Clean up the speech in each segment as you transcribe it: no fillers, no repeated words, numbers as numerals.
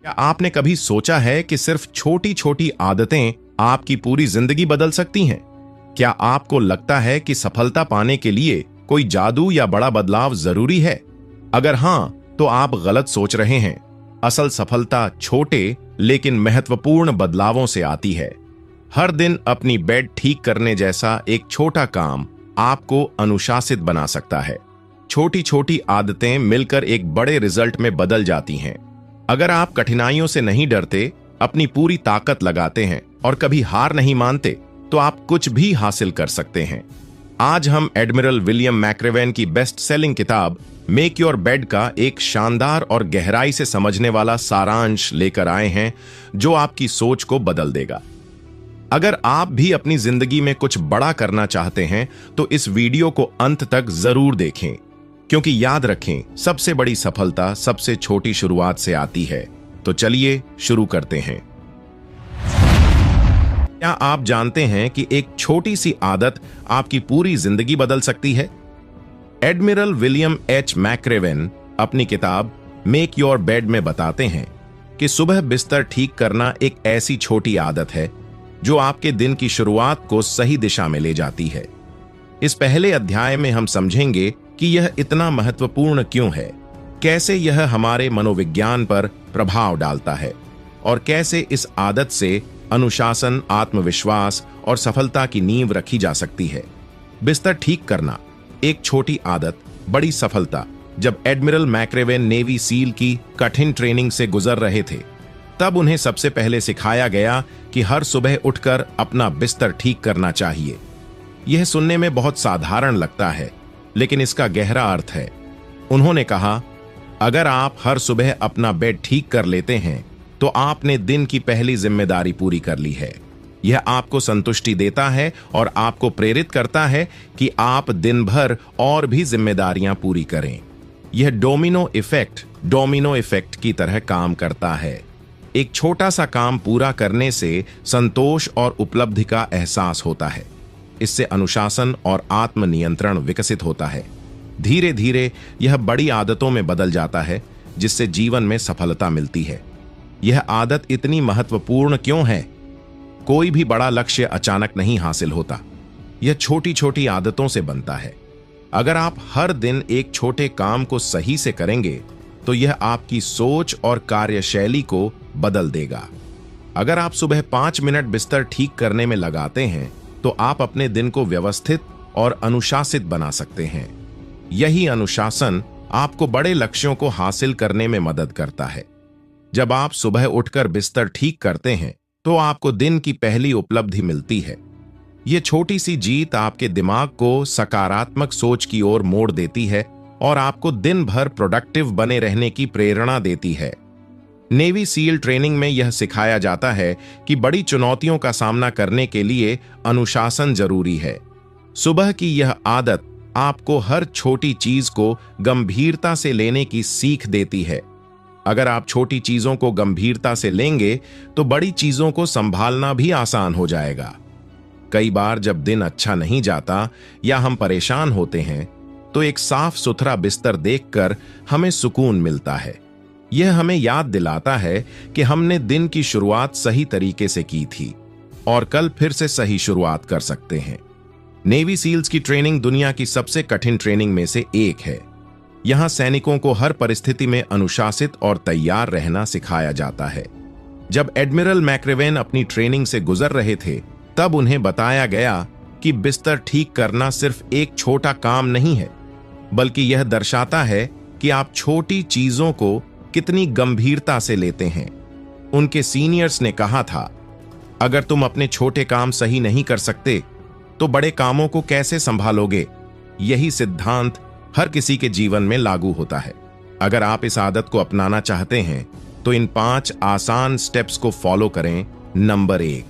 क्या आपने कभी सोचा है कि सिर्फ छोटी छोटी आदतें आपकी पूरी जिंदगी बदल सकती हैं? क्या आपको लगता है कि सफलता पाने के लिए कोई जादू या बड़ा बदलाव जरूरी है? अगर हां, तो आप गलत सोच रहे हैं। असल सफलता छोटे लेकिन महत्वपूर्ण बदलावों से आती है। हर दिन अपनी बेड ठीक करने जैसा एक छोटा काम आपको अनुशासित बना सकता है। छोटी छोटी आदतें मिलकर एक बड़े रिजल्ट में बदल जाती हैं। अगर आप कठिनाइयों से नहीं डरते, अपनी पूरी ताकत लगाते हैं और कभी हार नहीं मानते, तो आप कुछ भी हासिल कर सकते हैं। आज हम एडमिरल विलियम मैक्रेवेन की बेस्ट सेलिंग किताब मेक योर बेड का एक शानदार और गहराई से समझने वाला सारांश लेकर आए हैं, जो आपकी सोच को बदल देगा। अगर आप भी अपनी जिंदगी में कुछ बड़ा करना चाहते हैं, तो इस वीडियो को अंत तक जरूर देखें, क्योंकि याद रखें, सबसे बड़ी सफलता सबसे छोटी शुरुआत से आती है। तो चलिए शुरू करते हैं। क्या आप जानते हैं कि एक छोटी सी आदत आपकी पूरी जिंदगी बदल सकती है? एडमिरल विलियम एच मैक्रेवेन अपनी किताब मेक योर बेड में बताते हैं कि सुबह बिस्तर ठीक करना एक ऐसी छोटी आदत है जो आपके दिन की शुरुआत को सही दिशा में ले जाती है। इस पहले अध्याय में हम समझेंगे कि यह इतना महत्वपूर्ण क्यों है, कैसे यह हमारे मनोविज्ञान पर प्रभाव डालता है और कैसे इस आदत से अनुशासन, आत्मविश्वास और सफलता की नींव रखी जा सकती है। बिस्तर ठीक करना एक छोटी आदत, बड़ी सफलता। जब एडमिरल मैक्रेवेन नेवी सील की कठिन ट्रेनिंग से गुजर रहे थे, तब उन्हें सबसे पहले सिखाया गया कि हर सुबह उठकर अपना बिस्तर ठीक करना चाहिए। यह सुनने में बहुत साधारण लगता है, लेकिन इसका गहरा अर्थ है। उन्होंने कहा, अगर आप हर सुबह अपना बेड ठीक कर लेते हैं, तो आपने दिन की पहली जिम्मेदारी पूरी कर ली है। यह आपको संतुष्टि देता है और आपको प्रेरित करता है कि आप दिन भर और भी जिम्मेदारियां पूरी करें। यह डोमिनो इफेक्ट की तरह काम करता है। एक छोटा सा काम पूरा करने से संतोष और उपलब्धि का एहसास होता है। इससे अनुशासन और आत्मनियंत्रण विकसित होता है। धीरे धीरे यह बड़ी आदतों में बदल जाता है, जिससे जीवन में सफलता मिलती है। यह आदत इतनी महत्वपूर्ण क्यों है? कोई भी बड़ा लक्ष्य अचानक नहीं हासिल होता। यह छोटी छोटी आदतों से बनता है। अगर आप हर दिन एक छोटे काम को सही से करेंगे, तो यह आपकी सोच और कार्यशैली को बदल देगा। अगर आप सुबह 5 मिनट बिस्तर ठीक करने में लगाते हैं, तो आप अपने दिन को व्यवस्थित और अनुशासित बना सकते हैं। यही अनुशासन आपको बड़े लक्ष्यों को हासिल करने में मदद करता है। जब आप सुबह उठकर बिस्तर ठीक करते हैं, तो आपको दिन की पहली उपलब्धि मिलती है। यह छोटी सी जीत आपके दिमाग को सकारात्मक सोच की ओर मोड़ देती है और आपको दिन भर प्रोडक्टिव बने रहने की प्रेरणा देती है। नेवी सील ट्रेनिंग में यह सिखाया जाता है कि बड़ी चुनौतियों का सामना करने के लिए अनुशासन जरूरी है। सुबह की यह आदत आपको हर छोटी चीज को गंभीरता से लेने की सीख देती है। अगर आप छोटी चीजों को गंभीरता से लेंगे, तो बड़ी चीजों को संभालना भी आसान हो जाएगा। कई बार जब दिन अच्छा नहीं जाता या हम परेशान होते हैं, तो एक साफ सुथरा बिस्तर देखकर हमें सुकून मिलता है। यह हमें याद दिलाता है कि हमने दिन की शुरुआत सही तरीके से की थी और कल फिर से सही शुरुआत कर सकते हैं। नेवी सील्स की ट्रेनिंग दुनिया की सबसे कठिन ट्रेनिंग में से एक है। यहां सैनिकों को हर परिस्थिति में अनुशासित और तैयार रहना सिखाया जाता है। जब एडमिरल मैक्रेवेन अपनी ट्रेनिंग से गुजर रहे थे, तब उन्हें बताया गया कि बिस्तर ठीक करना सिर्फ एक छोटा काम नहीं है, बल्कि यह दर्शाता है कि आप छोटी चीजों को कितनी गंभीरता से लेते हैं। उनके सीनियर्स ने कहा था, अगर तुम अपने छोटे काम सही नहीं कर सकते, तो बड़े कामों को कैसे संभालोगे? यही सिद्धांत हर किसी के जीवन में लागू होता है। अगर आप इस आदत को अपनाना चाहते हैं, तो इन 5 आसान स्टेप्स को फॉलो करें। नंबर 1,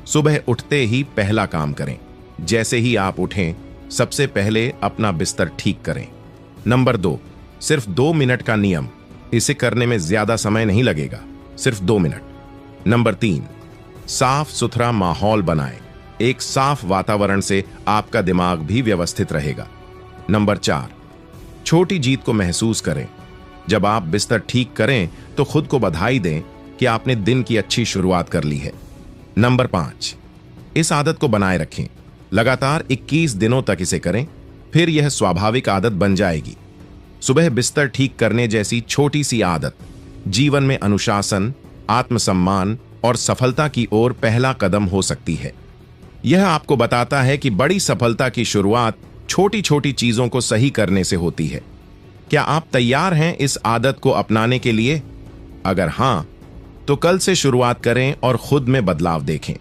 सुबह उठते ही पहला काम करें। जैसे ही आप उठें, सबसे पहले अपना बिस्तर ठीक करें। नंबर 2, सिर्फ 2 मिनट का नियम। इसे करने में ज्यादा समय नहीं लगेगा, सिर्फ 2 मिनट। नंबर 3, साफ सुथरा माहौल बनाएं। एक साफ वातावरण से आपका दिमाग भी व्यवस्थित रहेगा। नंबर 4, छोटी जीत को महसूस करें। जब आप बिस्तर ठीक करें तो खुद को बधाई दें कि आपने दिन की अच्छी शुरुआत कर ली है। नंबर 5, इस आदत को बनाए रखें। लगातार 21 दिनों तक इसे करें, फिर यह स्वाभाविक आदत बन जाएगी। सुबह बिस्तर ठीक करने जैसी छोटी सी आदत जीवन में अनुशासन, आत्मसम्मान और सफलता की ओर पहला कदम हो सकती है। यह आपको बताता है कि बड़ी सफलता की शुरुआत छोटी छोटी चीजों को सही करने से होती है। क्या आप तैयार हैं इस आदत को अपनाने के लिए? अगर हां, तो कल से शुरुआत करें और खुद में बदलाव देखें।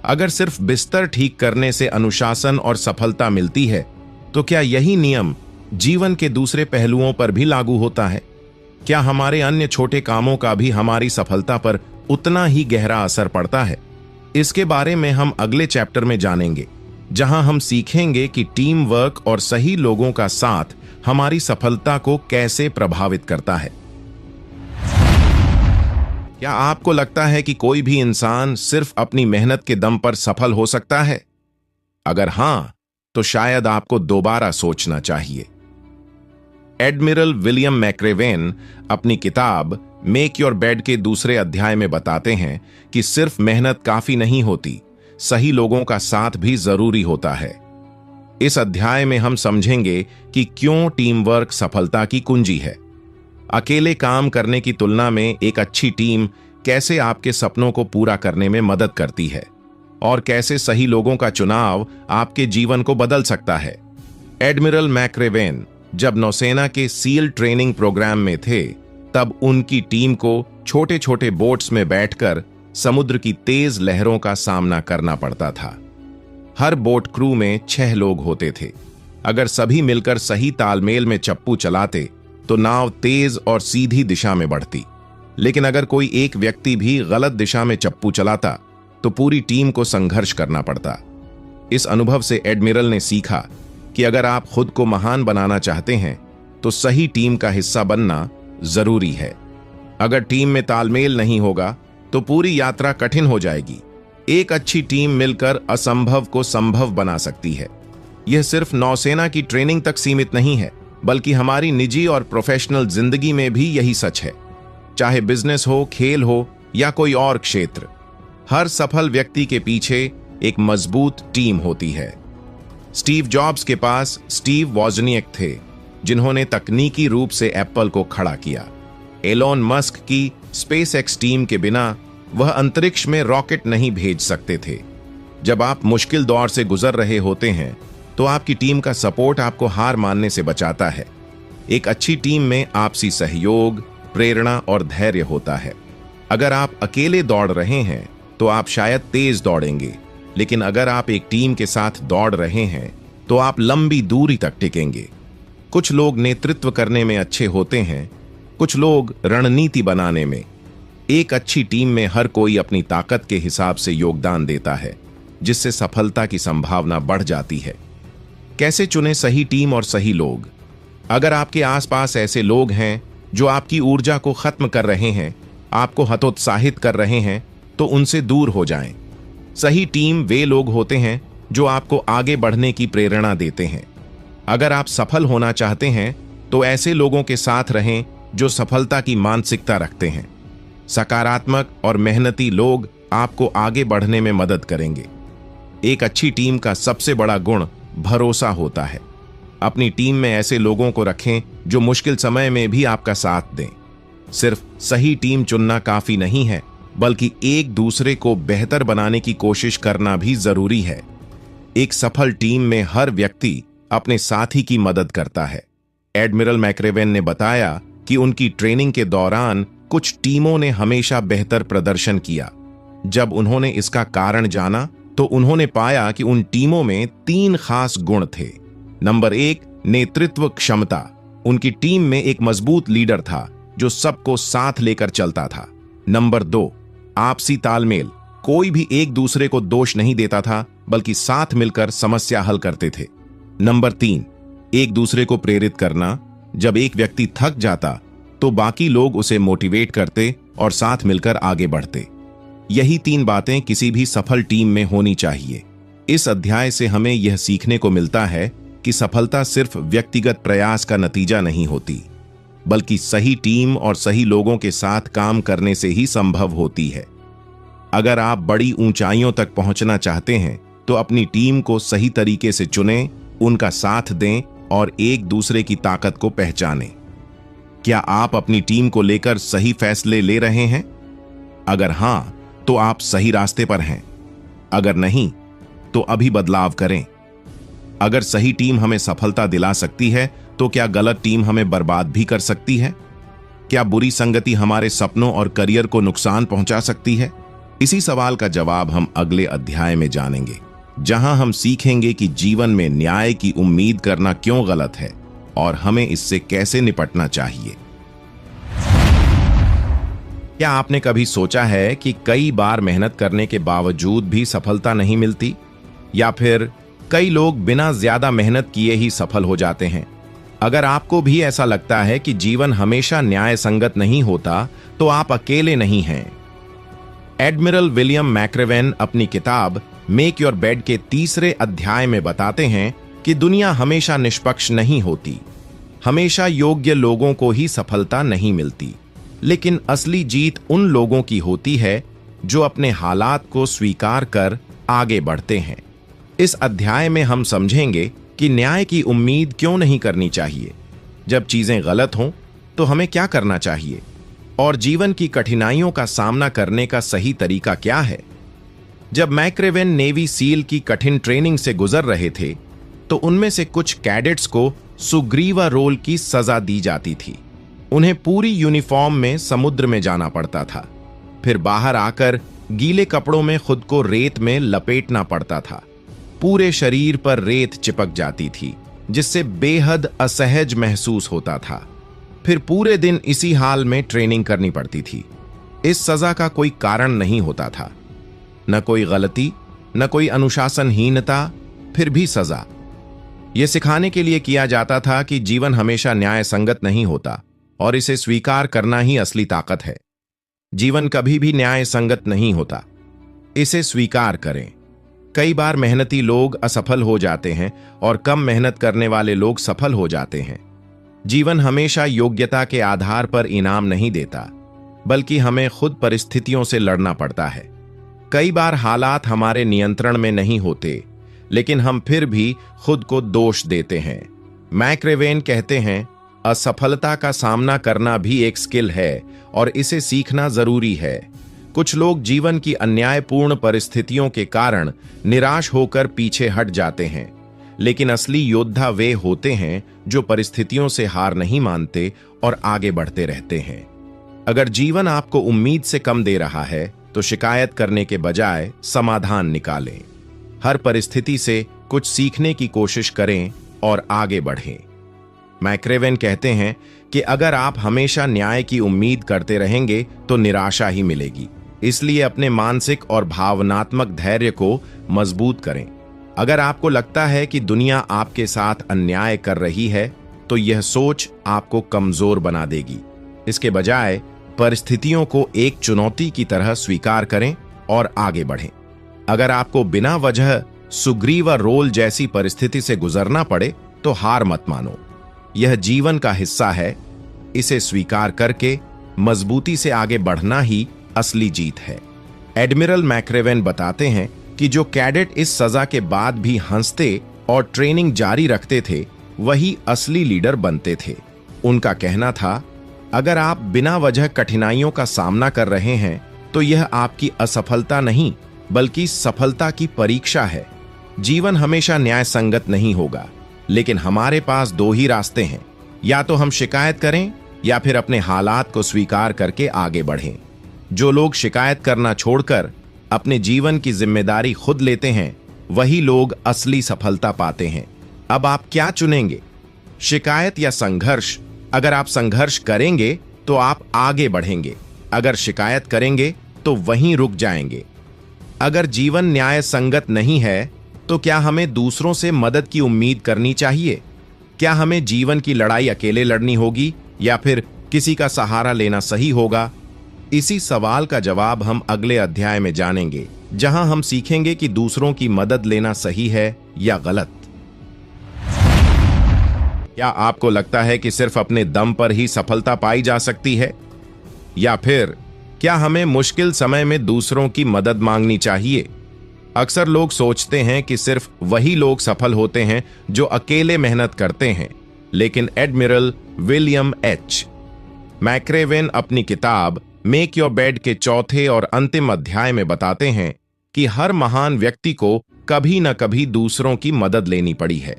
अगर सिर्फ बिस्तर ठीक करने से अनुशासन और सफलता मिलती है, तो क्या यही नियम जीवन के दूसरे पहलुओं पर भी लागू होता है? क्या हमारे अन्य छोटे कामों का भी हमारी सफलता पर उतना ही गहरा असर पड़ता है? इसके बारे में हम अगले चैप्टर में जानेंगे, जहां हम सीखेंगे कि टीम वर्क और सही लोगों का साथ हमारी सफलता को कैसे प्रभावित करता है। क्या आपको लगता है कि कोई भी इंसान सिर्फ अपनी मेहनत के दम पर सफल हो सकता है? अगर हां, तो शायद आपको दोबारा सोचना चाहिए। एडमिरल विलियम मैक्रेवेन अपनी किताब मेक योर बेड के दूसरे अध्याय में बताते हैं कि सिर्फ मेहनत काफी नहीं होती, सही लोगों का साथ भी जरूरी होता है। इस अध्याय में हम समझेंगे कि क्यों टीम वर्क सफलता की कुंजी है, अकेले काम करने की तुलना में एक अच्छी टीम कैसे आपके सपनों को पूरा करने में मदद करती है, और कैसे सही लोगों का चुनाव आपके जीवन को बदल सकता है। एडमिरल मैक्रेवेन जब नौसेना के सील ट्रेनिंग प्रोग्राम में थे, तब उनकी टीम को छोटे छोटे बोट्स में बैठकर समुद्र की तेज लहरों का सामना करना पड़ता था। हर बोट क्रू में 6 लोग होते थे। अगर सभी मिलकर सही तालमेल में चप्पू चलाते तो नाव तेज और सीधी दिशा में बढ़ती, लेकिन अगर कोई एक व्यक्ति भी गलत दिशा में चप्पू चलाता तो पूरी टीम को संघर्ष करना पड़ता। इस अनुभव से एडमिरल ने सीखा कि अगर आप खुद को महान बनाना चाहते हैं तो सही टीम का हिस्सा बनना जरूरी है। अगर टीम में तालमेल नहीं होगा तो पूरी यात्रा कठिन हो जाएगी। एक अच्छी टीम मिलकर असंभव को संभव बना सकती है। यह सिर्फ नौसेना की ट्रेनिंग तक सीमित नहीं है, बल्कि हमारी निजी और प्रोफेशनल जिंदगी में भी यही सच है। चाहे बिजनेस हो, खेल हो या कोई और क्षेत्र, हर सफल व्यक्ति के पीछे एक मजबूत टीम होती है। स्टीव जॉब्स के पास स्टीव वॉजनियक थे, जिन्होंने तकनीकी रूप से एप्पल को खड़ा किया। एलोन मस्क की स्पेसएक्स टीम के बिना वह अंतरिक्ष में रॉकेट नहीं भेज सकते थे। जब आप मुश्किल दौर से गुजर रहे होते हैं तो आपकी टीम का सपोर्ट आपको हार मानने से बचाता है। एक अच्छी टीम में आपसी सहयोग, प्रेरणा और धैर्य होता है। अगर आप अकेले दौड़ रहे हैं तो आप शायद तेज दौड़ेंगे, लेकिन अगर आप एक टीम के साथ दौड़ रहे हैं तो आप लंबी दूरी तक टिकेंगे। कुछ लोग नेतृत्व करने में अच्छे होते हैं, कुछ लोग रणनीति बनाने में। एक अच्छी टीम में हर कोई अपनी ताकत के हिसाब से योगदान देता है, जिससे सफलता की संभावना बढ़ जाती है। कैसे चुनें सही टीम और सही लोग? अगर आपके आसपास ऐसे लोग हैं जो आपकी ऊर्जा को खत्म कर रहे हैं, आपको हतोत्साहित कर रहे हैं, तो उनसे दूर हो जाएं। सही टीम वे लोग होते हैं जो आपको आगे बढ़ने की प्रेरणा देते हैं। अगर आप सफल होना चाहते हैं तो ऐसे लोगों के साथ रहें जो सफलता की मानसिकता रखते हैं। सकारात्मक और मेहनती लोग आपको आगे बढ़ने में मदद करेंगे। एक अच्छी टीम का सबसे बड़ा गुण भरोसा होता है। अपनी टीम में ऐसे लोगों को रखें जो मुश्किल समय में भी आपका साथ दें। सिर्फ सही टीम चुनना काफी नहीं है, बल्कि एक दूसरे को बेहतर बनाने की कोशिश करना भी जरूरी है। एक सफल टीम में हर व्यक्ति अपने साथी की मदद करता है। एडमिरल मैक्रेवेन ने बताया कि उनकी ट्रेनिंग के दौरान कुछ टीमों ने हमेशा बेहतर प्रदर्शन किया। जब उन्होंने इसका कारण जाना तो उन्होंने पाया कि उन टीमों में 3 खास गुण थे। नंबर 1, नेतृत्व क्षमता। उनकी टीम में एक मजबूत लीडर था जो सबको साथ लेकर चलता था। नंबर 2, आपसी तालमेल। कोई भी एक दूसरे को दोष नहीं देता था, बल्कि साथ मिलकर समस्या हल करते थे। नंबर 3, एक दूसरे को प्रेरित करना। जब एक व्यक्ति थक जाता तो बाकी लोग उसे मोटिवेट करते और साथ मिलकर आगे बढ़ते। यही 3 बातें किसी भी सफल टीम में होनी चाहिए। इस अध्याय से हमें यह सीखने को मिलता है कि सफलता सिर्फ व्यक्तिगत प्रयास का नतीजा नहीं होती, बल्कि सही टीम और सही लोगों के साथ काम करने से ही संभव होती है। अगर आप बड़ी ऊंचाइयों तक पहुंचना चाहते हैं तो अपनी टीम को सही तरीके से चुनें, उनका साथ दें और एक दूसरे की ताकत को पहचानें। क्या आप अपनी टीम को लेकर सही फैसले ले रहे हैं? अगर हां, तो आप सही रास्ते पर हैं। अगर नहीं, तो अभी बदलाव करें। अगर सही टीम हमें सफलता दिला सकती है, तो क्या गलत टीम हमें बर्बाद भी कर सकती है? क्या बुरी संगति हमारे सपनों और करियर को नुकसान पहुंचा सकती है? इसी सवाल का जवाब हम अगले अध्याय में जानेंगे, जहां हम सीखेंगे कि जीवन में न्याय की उम्मीद करना क्यों गलत है और हमें इससे कैसे निपटना चाहिए। क्या आपने कभी सोचा है कि कई बार मेहनत करने के बावजूद भी सफलता नहीं मिलती, या फिर कई लोग बिना ज्यादा मेहनत किए ही सफल हो जाते हैं? अगर आपको भी ऐसा लगता है कि जीवन हमेशा न्याय संगत नहीं होता, तो आप अकेले नहीं हैं। एडमिरल विलियम मैक्रेवेन अपनी किताब मेक योर बेड के तीसरे अध्याय में बताते हैं कि दुनिया हमेशा निष्पक्ष नहीं होती। हमेशा योग्य लोगों को ही सफलता नहीं मिलती, लेकिन असली जीत उन लोगों की होती है जो अपने हालात को स्वीकार कर आगे बढ़ते हैं। इस अध्याय में हम समझेंगे कि न्याय की उम्मीद क्यों नहीं करनी चाहिए, जब चीजें गलत हों तो हमें क्या करना चाहिए, और जीवन की कठिनाइयों का सामना करने का सही तरीका क्या है। जब मैक्रेवेन नेवी सील की कठिन ट्रेनिंग से गुजर रहे थे, तो उनमें से कुछ कैडेट्स को सुग्रीवा रोल की सजा दी जाती थी। उन्हें पूरी यूनिफॉर्म में समुद्र में जाना पड़ता था, फिर बाहर आकर गीले कपड़ों में खुद को रेत में लपेटना पड़ता था। पूरे शरीर पर रेत चिपक जाती थी, जिससे बेहद असहज महसूस होता था। फिर पूरे दिन इसी हाल में ट्रेनिंग करनी पड़ती थी। इस सजा का कोई कारण नहीं होता था, न कोई गलती, न कोई अनुशासनहीनता, फिर भी सजा। यह सिखाने के लिए किया जाता था कि जीवन हमेशा न्याय संगत नहीं होता और इसे स्वीकार करना ही असली ताकत है। जीवन कभी भी न्याय संगत नहीं होता, इसे स्वीकार करें। कई बार मेहनती लोग असफल हो जाते हैं और कम मेहनत करने वाले लोग सफल हो जाते हैं। जीवन हमेशा योग्यता के आधार पर इनाम नहीं देता, बल्कि हमें खुद परिस्थितियों से लड़ना पड़ता है। कई बार हालात हमारे नियंत्रण में नहीं होते, लेकिन हम फिर भी खुद को दोष देते हैं। मैक्रेवेन कहते हैं, असफलता का सामना करना भी एक स्किल है और इसे सीखना जरूरी है। कुछ लोग जीवन की अन्यायपूर्ण परिस्थितियों के कारण निराश होकर पीछे हट जाते हैं, लेकिन असली योद्धा वे होते हैं जो परिस्थितियों से हार नहीं मानते और आगे बढ़ते रहते हैं। अगर जीवन आपको उम्मीद से कम दे रहा है, तो शिकायत करने के बजाय समाधान निकालें। हर परिस्थिति से कुछ सीखने की कोशिश करें और आगे बढ़ें। मैक्रेवेन कहते हैं कि अगर आप हमेशा न्याय की उम्मीद करते रहेंगे तो निराशा ही मिलेगी। इसलिए अपने मानसिक और भावनात्मक धैर्य को मजबूत करें। अगर आपको लगता है कि दुनिया आपके साथ अन्याय कर रही है, तो यह सोच आपको कमजोर बना देगी। इसके बजाय परिस्थितियों को एक चुनौती की तरह स्वीकार करें और आगे बढ़ें। अगर आपको बिना वजह सुग्रीवा रोल जैसी परिस्थिति से गुजरना पड़े, तो हार मत मानो। यह जीवन का हिस्सा है। इसे स्वीकार करके मजबूती से आगे बढ़ना ही असली जीत है। एडमिरल मैक्रेवेन बताते हैं कि जो कैडेट इस सजा के बाद भी हंसते और ट्रेनिंग जारी रखते थे, वही असली लीडर बनते थे। उनका कहना था, अगर आप बिना वजह कठिनाइयों का सामना कर रहे हैं, तो यह आपकी असफलता नहीं, बल्कि सफलता की परीक्षा है। जीवन हमेशा न्याय संगत नहीं होगा, लेकिन हमारे पास दो ही रास्ते हैं। या तो हम शिकायत करें या फिर अपने हालात को स्वीकार करके आगे बढ़ें। जो लोग शिकायत करना छोड़कर अपने जीवन की जिम्मेदारी खुद लेते हैं, वही लोग असली सफलता पाते हैं। अब आप क्या चुनेंगे, शिकायत या संघर्ष? अगर आप संघर्ष करेंगे तो आप आगे बढ़ेंगे, अगर शिकायत करेंगे तो वहीं रुक जाएंगे। अगर जीवन न्याय संगत नहीं है, तो क्या हमें दूसरों से मदद की उम्मीद करनी चाहिए? क्या हमें जीवन की लड़ाई अकेले लड़नी होगी या फिर किसी का सहारा लेना सही होगा? इसी सवाल का जवाब हम अगले अध्याय में जानेंगे, जहां हम सीखेंगे कि दूसरों की मदद लेना सही है या गलत। क्या आपको लगता है कि सिर्फ अपने दम पर ही सफलता पाई जा सकती है, या फिर क्या हमें मुश्किल समय में दूसरों की मदद मांगनी चाहिए? अक्सर लोग सोचते हैं कि सिर्फ वही लोग सफल होते हैं जो अकेले मेहनत करते हैं, लेकिन एडमिरल विलियम एच मैक्रेवेन अपनी किताब मेक योर बेड के चौथे और अंतिम अध्याय में बताते हैं कि हर महान व्यक्ति को कभी न कभी दूसरों की मदद लेनी पड़ी है।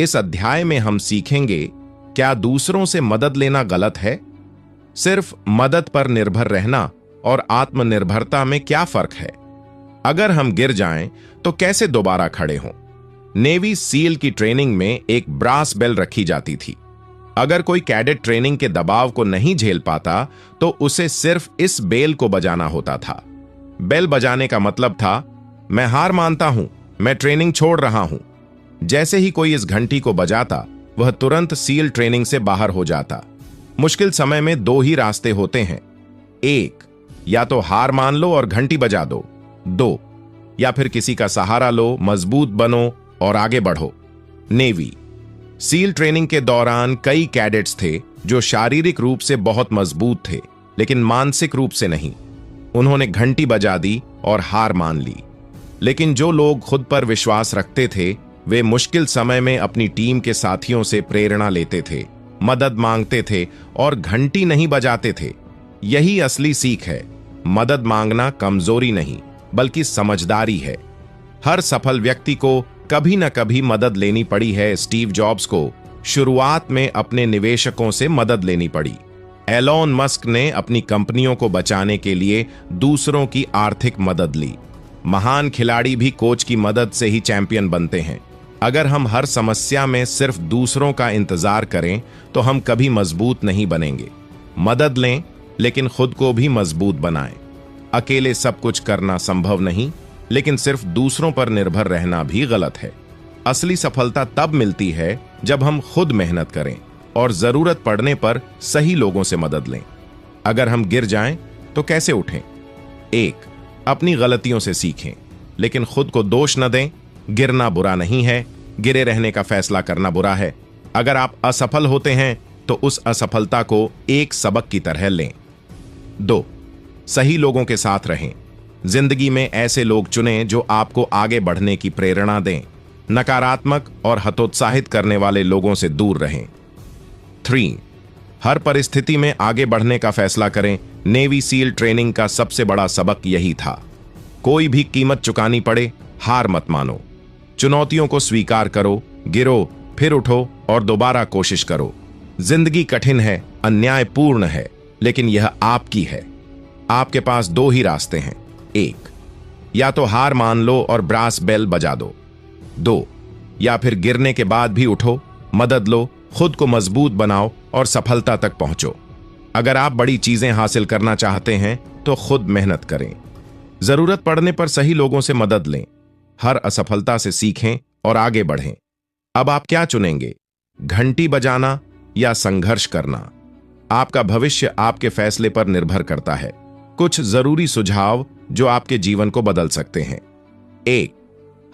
इस अध्याय में हम सीखेंगे, क्या दूसरों से मदद लेना गलत है? सिर्फ मदद पर निर्भर रहना और आत्मनिर्भरता में क्या फर्क है? अगर हम गिर जाएं तो कैसे दोबारा खड़े हों? नेवी सील की ट्रेनिंग में एक ब्रास बेल रखी जाती थी। अगर कोई कैडेट ट्रेनिंग के दबाव को नहीं झेल पाता तो उसे सिर्फ इस बेल को बजाना होता था। बेल बजाने का मतलब था, मैं हार मानता हूं, मैं ट्रेनिंग छोड़ रहा हूं। जैसे ही कोई इस घंटी को बजाता, वह तुरंत सील ट्रेनिंग से बाहर हो जाता। मुश्किल समय में दो ही रास्ते होते हैं, एक, या तो हार मान लो और घंटी बजा दो, दो, या फिर किसी का सहारा लो, मजबूत बनो और आगे बढ़ो। नेवी सील ट्रेनिंग के दौरान कई कैडेट्स थे जो शारीरिक रूप से बहुत मजबूत थे, लेकिन मानसिक रूप से नहीं। उन्होंने घंटी बजा दी और हार मान ली। लेकिन जो लोग खुद पर विश्वास रखते थे, वे मुश्किल समय में अपनी टीम के साथियों से प्रेरणा लेते थे, मदद मांगते थे और घंटी नहीं बजाते थे। यही असली सीख है। मदद मांगना कमजोरी नहीं, बल्कि समझदारी है। हर सफल व्यक्ति को कभी न कभी मदद लेनी पड़ी है। स्टीव जॉब्स को शुरुआत में अपने निवेशकों से मदद लेनी पड़ी। एलोन मस्क ने अपनी कंपनियों को बचाने के लिए दूसरों की आर्थिक मदद ली। महान खिलाड़ी भी कोच की मदद से ही चैंपियन बनते हैं। अगर हम हर समस्या में सिर्फ दूसरों का इंतजार करें तो हम कभी मजबूत नहीं बनेंगे। मदद लें, लेकिन खुद को भी मजबूत बनाएं। अकेले सब कुछ करना संभव नहीं, लेकिन सिर्फ दूसरों पर निर्भर रहना भी गलत है। असली सफलता तब मिलती है जब हम खुद मेहनत करें और जरूरत पड़ने पर सही लोगों से मदद लें। अगर हम गिर जाएं तो कैसे उठें? एक, अपनी गलतियों से सीखें, लेकिन खुद को दोष न दें। गिरना बुरा नहीं है, गिरे रहने का फैसला करना बुरा है। अगर आप असफल होते हैं तो उस असफलता को एक सबक की तरह लें। दो, सही लोगों के साथ रहें। जिंदगी में ऐसे लोग चुनें जो आपको आगे बढ़ने की प्रेरणा दें। नकारात्मक और हतोत्साहित करने वाले लोगों से दूर रहें। 3, हर परिस्थिति में आगे बढ़ने का फैसला करें। नेवी सील ट्रेनिंग का सबसे बड़ा सबक यही था। कोई भी कीमत चुकानी पड़े, हार मत मानो। चुनौतियों को स्वीकार करो, गिरो, फिर उठो और दोबारा कोशिश करो। जिंदगी कठिन है, अन्यायपूर्ण है, लेकिन यह आपकी है। आपके पास दो ही रास्ते हैं, एक, या तो हार मान लो और ब्रास बेल बजा दो, दो, या फिर गिरने के बाद भी उठो, मदद लो, खुद को मजबूत बनाओ और सफलता तक पहुंचो। अगर आप बड़ी चीजें हासिल करना चाहते हैं तो खुद मेहनत करें। जरूरत पड़ने पर सही लोगों से मदद लें। हर असफलता से सीखें और आगे बढ़ें। अब आप क्या चुनेंगे, घंटी बजाना या संघर्ष करना? आपका भविष्य आपके फैसले पर निर्भर करता है। कुछ जरूरी सुझाव जो आपके जीवन को बदल सकते हैं। एक,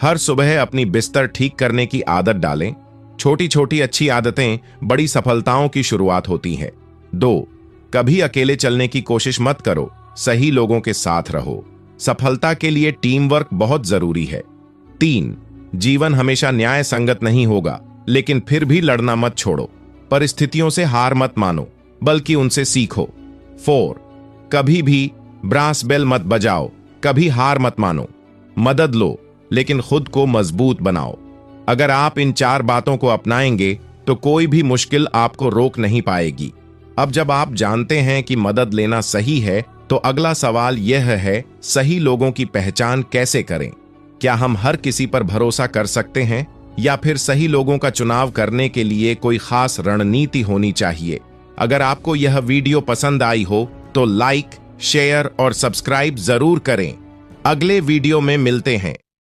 हर सुबह अपनी बिस्तर ठीक करने की आदत डालें। छोटी छोटी अच्छी आदतें बड़ी सफलताओं की शुरुआत होती हैं। 2, कभी अकेले चलने की कोशिश मत करो, सही लोगों के साथ रहो। सफलता के लिए टीम वर्क बहुत जरूरी है। 3, जीवन हमेशा न्याय संगत नहीं होगा, लेकिन फिर भी लड़ना मत छोड़ो। परिस्थितियों से हार मत मानो, बल्कि उनसे सीखो। 4, कभी भी ब्रास बेल मत बजाओ, कभी हार मत मानो। मदद लो, लेकिन खुद को मजबूत बनाओ। अगर आप इन 4 बातों को अपनाएंगे तो कोई भी मुश्किल आपको रोक नहीं पाएगी। अब जब आप जानते हैं कि मदद लेना सही है, तो अगला सवाल यह है, सही लोगों की पहचान कैसे करें? क्या हम हर किसी पर भरोसा कर सकते हैं, या फिर सही लोगों का चुनाव करने के लिए कोई खास रणनीति होनी चाहिए? अगर आपको यह वीडियो पसंद आई हो तो लाइक, शेयर और सब्सक्राइब जरूर करें। अगले वीडियो में मिलते हैं।